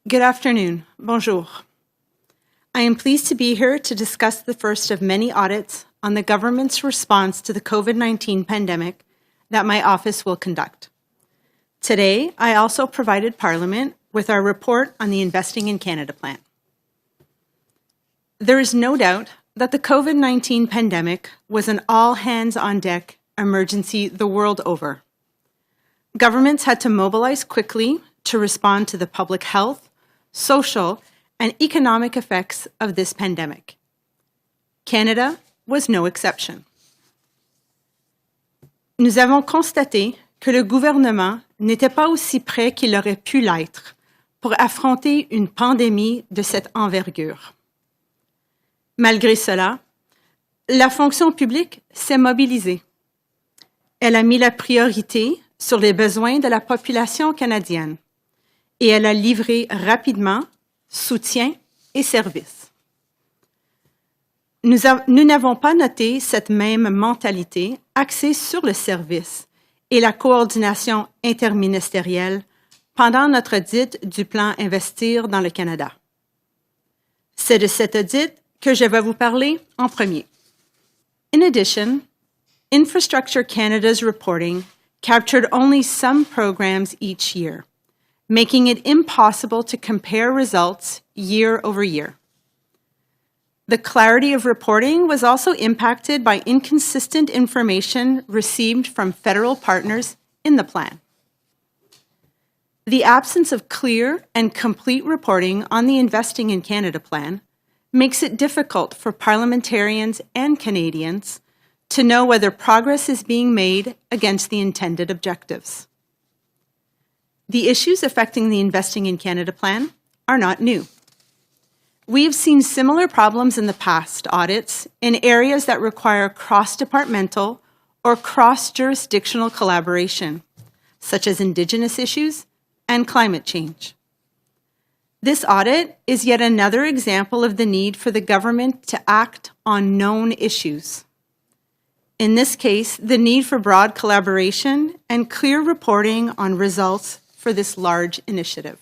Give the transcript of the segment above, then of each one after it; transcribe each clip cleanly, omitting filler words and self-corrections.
Good afternoon. Bonjour. I am pleased to be here to discuss the first of many audits on the government's response to the COVID-19 pandemic that my office will conduct. Today, I also provided Parliament with our report on the Investing in Canada plan. There is no doubt that the COVID-19 pandemic was an all-hands-on-deck emergency the world over. Governments had to mobilize quickly to respond to the public health, social, and economic effects of this pandemic. Canada was no exception. Nous avons constaté que le gouvernement n'était pas aussi prêt qu'il aurait pu l'être pour affronter une pandémie de cette envergure. Malgré cela, la fonction publique s'est mobilisée. Elle a mis la priorité sur les besoins de la population canadienne et elle a livré rapidement soutien et services. Nous n'avons pas noté cette même mentalité axée sur le service et la coordination interministérielle pendant notre audit du plan Investir dans le Canada. C'est de cet audit que je vais vous parler en premier. In addition, Infrastructure Canada's reporting captured only some programs each year, making it impossible to compare results year over year. The clarity of reporting was also impacted by inconsistent information received from federal partners in the plan. The absence of clear and complete reporting on the Investing in Canada plan makes it difficult for parliamentarians and Canadians to know whether progress is being made against the intended objectives. The issues affecting the Investing in Canada plan are not new. We have seen similar problems in the past audits in areas that require cross-departmental or cross-jurisdictional collaboration, such as Indigenous issues and climate change. This audit is yet another example of the need for the government to act on known issues. In this case, the need for broad collaboration and clear reporting on results for this large initiative.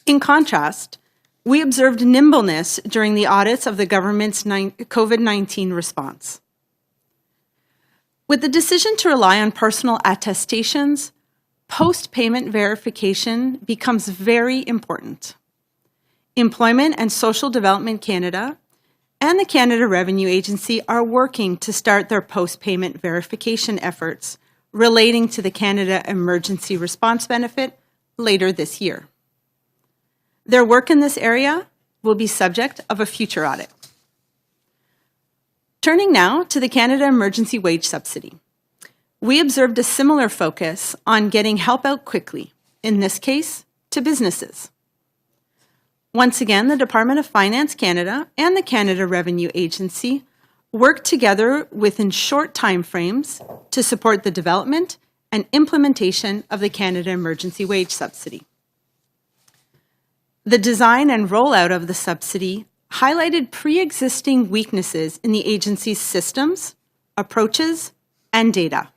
In contrast, we observed nimbleness during the audits of the government's COVID-19 response. With the decision to rely on personal attestations, post-payment verification becomes very important. Employment and Social Development Canada and the Canada Revenue Agency are working to start their post-payment verification efforts relating to the Canada Emergency Response Benefit later this year. Their work in this area will be subject of a future audit. Turning now to the Canada Emergency Wage Subsidy. We observed a similar focus on getting help out quickly, in this case, to businesses. Once again, the Department of Finance Canada and the Canada Revenue Agency worked together within short timeframes to support the development and implementation of the Canada Emergency Wage Subsidy. The design and rollout of the subsidy highlighted pre-existing weaknesses in the agency's systems, approaches, and data.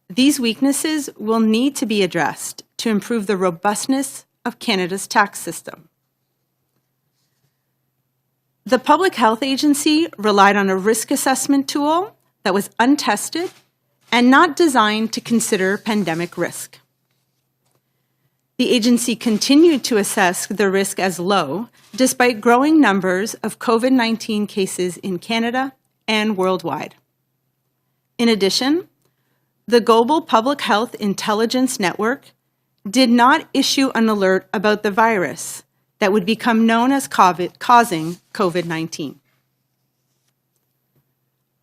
These weaknesses will need to be addressed to improve the robustness of Canada's tax system. The Public Health Agency relied on a risk assessment tool that was untested and not designed to consider pandemic risk. The agency continued to assess the risk as low, despite growing numbers of COVID-19 cases in Canada and worldwide. In addition, the Global Public Health Intelligence Network did not issue an alert about the virus that would become known as causing COVID-19.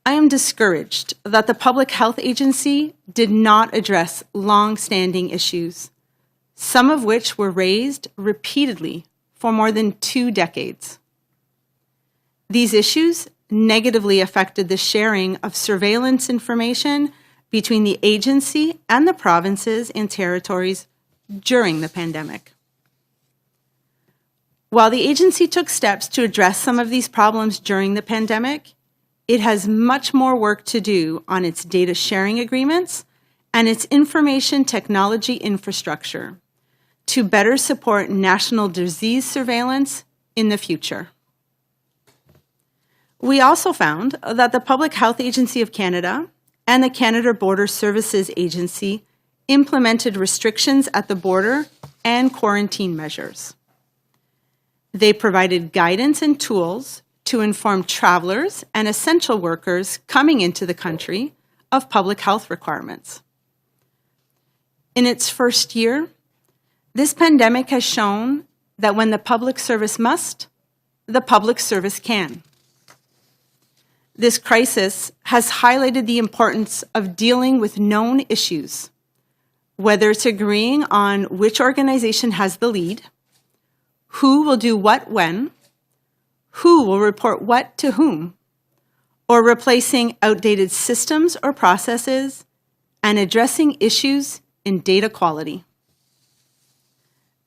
I am discouraged that the Public Health Agency did not address long-standing issues, some of which were raised repeatedly for more than 2 decades. These issues negatively affected the sharing of surveillance information between the agency and the provinces and territories during the pandemic. While the agency took steps to address some of these problems during the pandemic, it has much more work to do on its data sharing agreements and its information technology infrastructure to better support national disease surveillance in the future. We also found that the Public Health Agency of Canada and the Canada Border Services Agency implemented restrictions at the border and quarantine measures. They provided guidance and tools to inform travelers and essential workers coming into the country of public health requirements. In its first year, this pandemic has shown that when the public service must, the public service can. This crisis has highlighted the importance of dealing with known issues, whether it's agreeing on which organization has the lead, who will do what when, who will report what to whom, or replacing outdated systems or processes and addressing issues in data quality.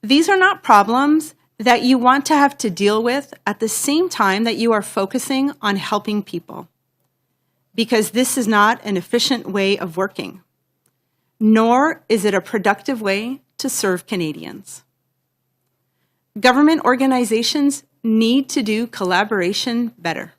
These are not problems that you want to have to deal with at the same time that you are focusing on helping people, because this is not an efficient way of working, nor is it a productive way to serve Canadians. Government organizations need to do collaboration better.